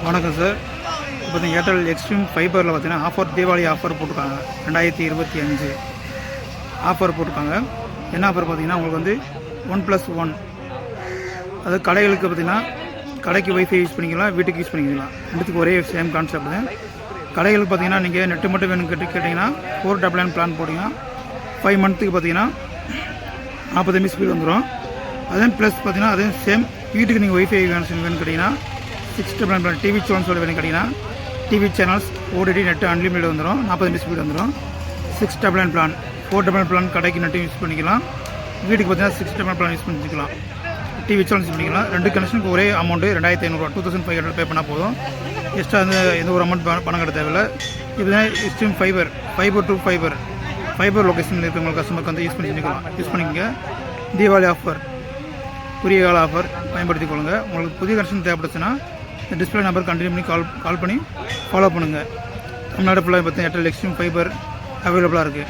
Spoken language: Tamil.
வணக்கம் சார். இப்போ ஏர்டெல் எக்ஸ்ட்ரீம் ஃபைபரில் பார்த்தீங்கன்னா தீபாவளி ஆஃபர் போட்டிருக்காங்க. 2025 ஆஃபர் போட்டிருக்காங்க. என்ன ஆஃபர் பார்த்தீங்கன்னா உங்களுக்கு வந்து 1+1, அது கடைகளுக்கு பார்த்தீங்கன்னா கடைக்கு வைஃபை யூஸ் பண்ணிக்கலாம், வீட்டுக்கு யூஸ் பண்ணிக்கலாம். ரெண்டுத்துக்கு ஒரே சேம் கான்செப்ட் தான். கடைகளுக்கு பார்த்தீங்கன்னா நீங்கள் நெட்டு மட்டும் வேணும் கேட்டிங்கன்னா 499 பிளான் போட்டிங்கன்னா 5 மந்த்துக்கு பார்த்தீங்கன்னா 40 MB ஸ்பீட் வந்துடும். அதே ப்ளஸ் பார்த்தீங்கன்னா அதே சேம் வீட்டுக்கு நீங்கள் வைஃபை வேணும் கேட்டிங்கன்னா 699 பிளான். டிவி சேனல்ஸோட வேணும் கேட்டிங்கன்னா TV channels OTT net unlimited வந்துடும், 40 MB ஸ்பீட் வந்துடும். 699 பிளான், 499 பிளான் கடைக்கு நெட்டு யூஸ் பண்ணிக்கலாம், வீட்டுக்கு பார்த்தீங்கன்னா 699 பிளான் யூஸ் பண்ணிக்கலாம், டிவி சேனல்ஸ் யூஸ் பண்ணிக்கலாம். ரெண்டு கனெக்ஷனுக்கு ஒரே அமௌண்ட்டு 2500, 2500 பே பண்ணால் போதும். எக்ஸ்ட்ரா வந்து எந்த ஒரு அமௌண்ட் பணம் கட்ட தேவையில்லை. இதுதான் எக்ஸ்ட்ரீம் ஃபைபர் டு ஃபைபர் லொக்கேஷனில் இருக்கிறவங்க கஸ்டமருக்கு வந்து யூஸ் பண்ணிக்கோங்க. தீபாவளி ஆஃபர், குறுகிய கால ஆஃபர் பயன்படுத்திக் கொள்ளுங்கள். உங்களுக்கு புதிய கனெக்ஷன் தேவைப்படுச்சுன்னா இந்த டிஸ்பிளே நம்பர் கண்டினியூ பண்ணி கால் பண்ணி ஃபாலோ பண்ணுங்கள். தமிழ்நாடு ஃபுல்லாக பார்த்தீங்கன்னா ஏர்டெல் எக்ஸ்ட்ரீம் ஃபைபர் அவைலபிளாக இருக்குது.